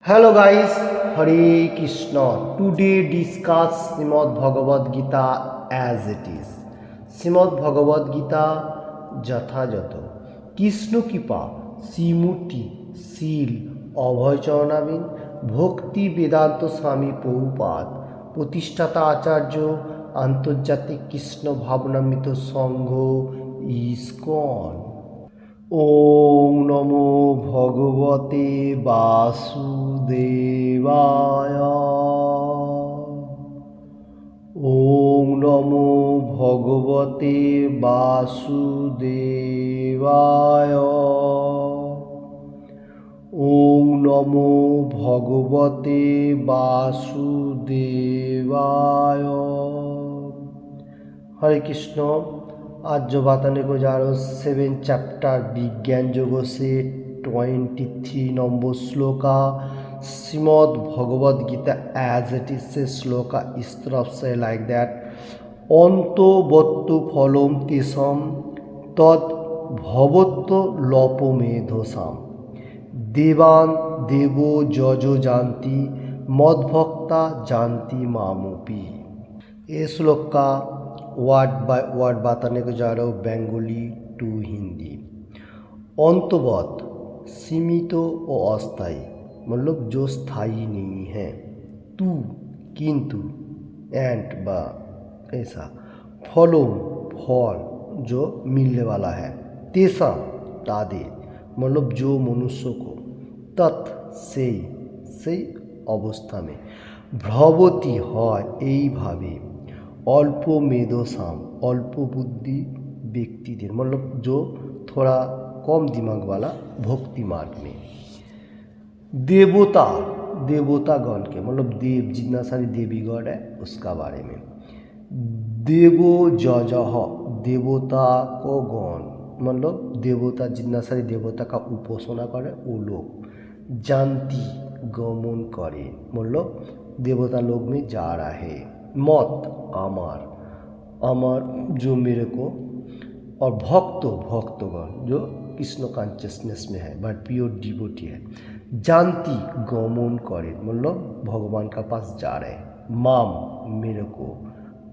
Hello guys, Hare Krishna. Today discuss Srimad Bhagavad Gita as it is. Srimad Bhagavad Gita যথাযথ কৃষ্ণ কৃপা শ্রীমূর্তি শীল অভয় চরণাবিন ভক্তি বেদান্ত স্বামী প্রভুপাদ প্রতিষ্ঠাতা আচার্য আন্তর্জাতিক কৃষ্ণ ভাবনামৃত সংঘ ইসকন। ওম নমো ভগবতে বাসুদেবায়। ওম নমো ভগবতে বাসুদেবায়। ওম নমো ভগবতে বাসুদেবায়। हरे कृष्ण। आज जो बताने को जा रहा हूँ 7 चैप्टर विज्ञान योग से 23 number shloka Shrimad Bhagavad Gita as it is से श्लोका इस तरफ से लाइक दैट अंतो बत्तु फलम तेषां तद भवत्व लोपमेधसाम देवान देवो जजो जानती मद्भक्ता जानती मामुपी। ये श्लोक का वर्ड बाय वर्ड बताने को जा रहा हूँ बेंगोली टू हिंदी। अंतवत सीमित और अस्थायी मतलब जो स्थायी नहीं है, तू किंतु एंड बा ऐसा, फलों फल जो मिलने वाला है, तेसा तादे मतलब जो मनुष्य को, तत् से अवस्था में, भ्रवती है यही भावे, अल्प मेधोसाम अल्प बुद्धि व्यक्ति मतलब जो थोड़ा कम दिमाग वाला भक्ति मार्ग में, देवता देवतागण के मतलब देव जितना सारी देवी गण है उसका बारे में, देवो जजह देवता को गण मतलब देवता जितना सारी देवता का उपासना करे वो लोग, जानती गमन करे मतलब देवता लोग में जा रहा है, मत अमर अमर जो मेरे को, और भक्तगण जो कृष्ण कॉन्शियसनेस में है बट प्योर डिवोटी है, जानती गमन करे मतलब भगवान का पास जा रहे हैं, माम मेरे को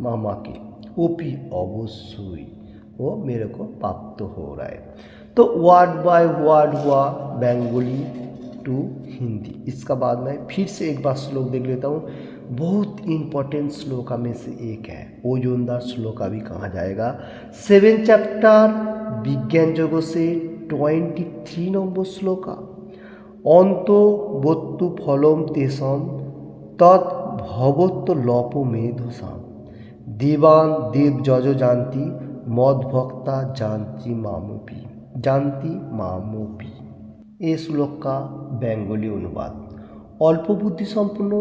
मामा के, ओपी अवश्य वो मेरे को प्राप्त हो रहा है। तो वर्ड बाय वर्ड हुआ बेंगोली टू हिंदी। इसका बाद मैं फिर से एक बार श्लोक देख लेता हूँ। बहुत इम्पोर्टेंट श्लोका में से एक है, ओजोनदार श्लोका भी कहा जाएगा। 7 चैप्टर विज्ञान जगत से 23 नंबर श्लोका, अंतो बत्तु फलम तेषां तत् भवत्व लोपमेधसाम देवान देव जजो जानती मद्भक्ता जानती मामुपी। এই শ্লোক का বেঙ্গলি অনুবাদ, অল্প বুদ্ধি সম্পন্ন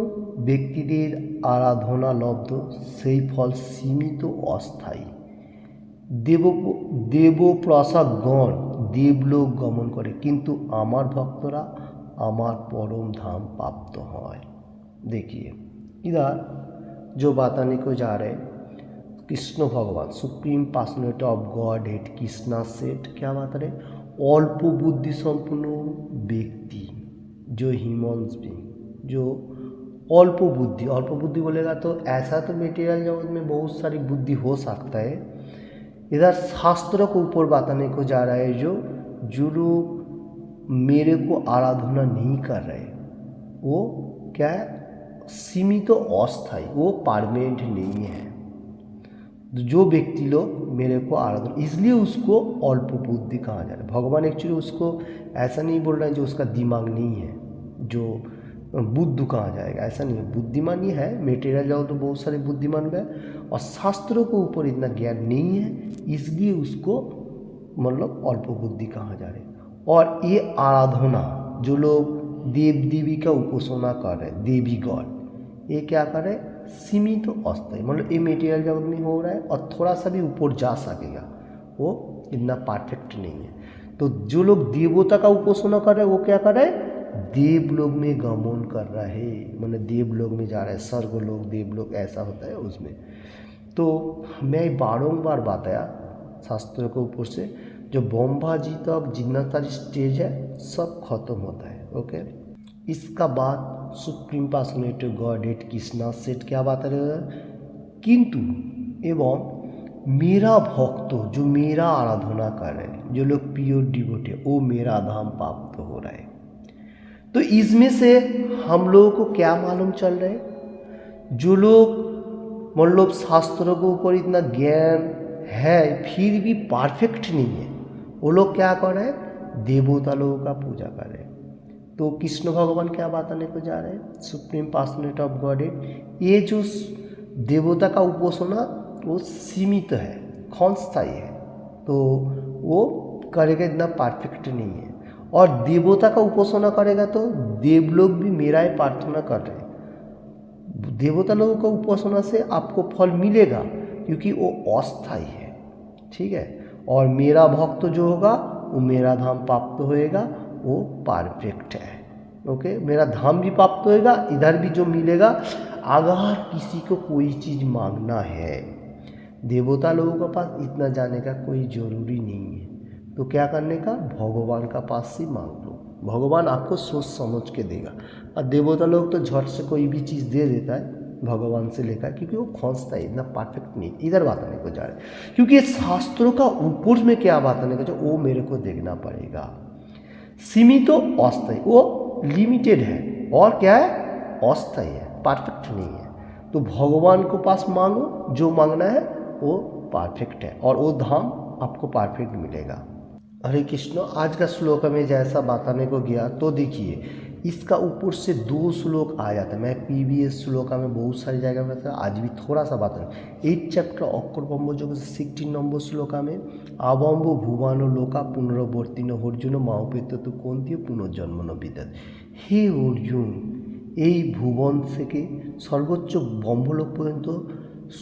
ব্যক্তিদের আরাধনা লব্ধ সেই ফল সীমিত অস্থায়ী, দেবপ্রসাদগণ দেবলোক গমন করে কিন্তু আমার ভক্তরা আমার परम धाम प्राप्त হয়। देखिए इधर जो बताने को जा रहे कृष्ण भगवान supreme personality of God head Krishna सेठ क्या बता रहे, अल्प बुद्धि संपन्न व्यक्ति जो ह्यूमन्स बीइंग जो अल्प बुद्धि बोलेगा तो ऐसा तो मेटेरियल जगत में बहुत सारी बुद्धि हो सकता है। इधर शास्त्र को ऊपर बताने को जा रहा है जो लोग मेरे को आराधना नहीं कर रहे वो क्या है, सीमित तो अस्थायी, वो परमानेंट नहीं है। जो व्यक्ति लोग मेरे को आराधना, इसलिए उसको अल्प बुद्धि कहा जा रहा है। भगवान एक्चुअली उसको ऐसा नहीं बोल रहे हैं जो उसका दिमाग नहीं है जो बुद्ध कहा जाएगा, ऐसा नहीं है। बुद्धिमान ही है, मेटेरियल जाओ तो बहुत सारे बुद्धिमान गए और शास्त्रों के ऊपर इतना ज्ञान नहीं है इसलिए उसको मतलब अल्प बुद्धि कहा जा रहा है। और ये आराधना जो लोग देव देवी का उपासना कर रहे हैं, देवी गॉड, ये क्या कर रहे हैं, सीमित तो अस्थायी मतलब ये मेटेरियल जगत में हो रहा है और थोड़ा सा भी ऊपर जा सकेगा, वो इतना परफेक्ट नहीं है। तो जो लोग देवता का उपासना कर रहे हैं वो क्या कर रहे हैं, देवलोक में गमन कर रहा है मतलब देवलोक में जा रहा है, स्वर्गलोक देवलोक ऐसा होता है उसमें। तो मैं बारंबार बताया शास्त्रों के ऊपर से जो ब्रह्मा जी तक जितना सारी स्टेज है सब खत्म होता है। ओके, इसका बाद supreme personality of godhead Krishna सेठ क्या बता रहे हैं, किंतु एवं मेरा भक्त जो मेरा आराधना कर रहे हैं, जो लोग प्योर डिवोटी, वो मेरा धाम प्राप्त हो रहा है। तो इसमें से हम लोगों को क्या मालूम चल रहा है, जो लोग मतलब शास्त्रों के ऊपर इतना ज्ञान है फिर भी परफेक्ट नहीं है, वो लोग क्या कर रहे हैं, देवता लोगों का पूजा कर रहे हैं। तो कृष्ण भगवान क्या बताने को जा रहे हैं, सुप्रीम पर्सनैलिटी ऑफ गॉडहेड, ये जो देवता का उपासना वो सीमित है, क्षणस्थायी है, तो वो करेगा इतना परफेक्ट नहीं है। और देवता का उपासना करेगा तो देवलोग भी मेरा ही प्रार्थना कर रहे हैं। देवता लोगों का उपासना से आपको फल मिलेगा क्योंकि वो अस्थायी है, ठीक है। और मेरा भक्त जो होगा वो मेरा धाम प्राप्त होएगा, वो परफेक्ट है। ओके, मेरा धाम भी प्राप्त होएगा, इधर भी जो मिलेगा। अगर किसी को कोई चीज़ मांगना है, देवता लोगों के पास इतना जाने का कोई ज़रूरी नहीं है, तो क्या करने का, भगवान का पास से मांग लो, भगवान आपको सोच समझ के देगा। और देवता लोग तो झट से कोई भी चीज़ दे देता है भगवान से लेकर, क्योंकि वो खोजता है, इतना परफेक्ट नहीं। इधर बताने को जा रहे हैं क्योंकि शास्त्रों का ऊपर में क्या बताने को जो वो मेरे को देखना पड़ेगा। सीमित तो अस्थायी, वो लिमिटेड है, और क्या है, अस्थायी है, परफेक्ट नहीं है। तो भगवान को पास मांगो, जो मांगना है वो परफेक्ट है, और वो धाम आपको परफेक्ट मिलेगा। हरे कृष्ण। आज का श्लोक में जैसा बताने को गया, तो देखिए इसका ऊपर से 2 श्लोक आ जाता है। मैं प्रीवियस श्लोक में बहुत सारी जगह में था, आज भी थोड़ा सा बात 8 चैप्टर अक्षर ब्रह्म जो 16 नंबर श्लोक में आवम्ब भुवन लोका पुनरवर्तीन अर्जुन माओपेत तो कौंती पुनर्जन्म न বিদ্যাৎ। হে অর্জুন, এই ভুবন থেকে সর্বোচ্চ ব্রহ্মলোক পর্যন্ত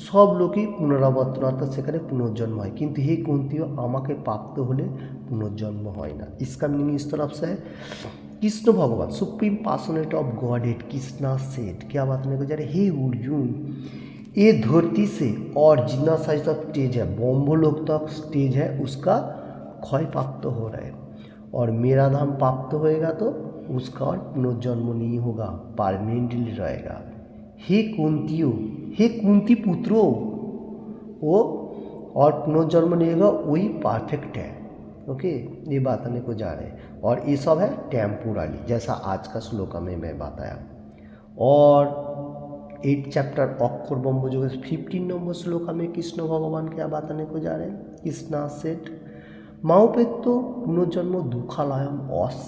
সব লোকই পুনরাবর্তন, অর্থাৎ সেখানে পুনর্জন্ম হয়, কিন্তু হে কুন্তিও আমাকে প্রাপ্ত হলে पुनर्जन्म হয় ना। इसका मीनिंग इस तरफ से है, कृष्ण भगवान supreme personality of godhead Krishna सेठ क्या बताने को जा रहे, हे अर्जुन, ये धरती से और जितना साइज तक स्टेज है, ब्रह्मलोक तक स्टेज है, उसका क्षय प्राप्त हो रहा है, और मेरा धाम प्राप्त होएगा तो उसका और पुनर्जन्म नहीं होगा, परमानेंटली रहेगा। हे कुंतियो, हे कुंती पुत्रो, वो और पुनर्जन्म नहीं होगा, वही परफेक्ट है। ओके, ये बताने को जा रहे हैं, और ये सब है टेम्पोररी, जैसा आज का श्लोक में मैं बताया। और 8 चैप्टर अक्षर ब्रह्म जो 15 नंबर श्लोक में कृष्ण भगवान क्या बताने को जा रहे हैं, कृष्णा सेठ माओपेत्तो पुनर्जन्म दुखालयम अस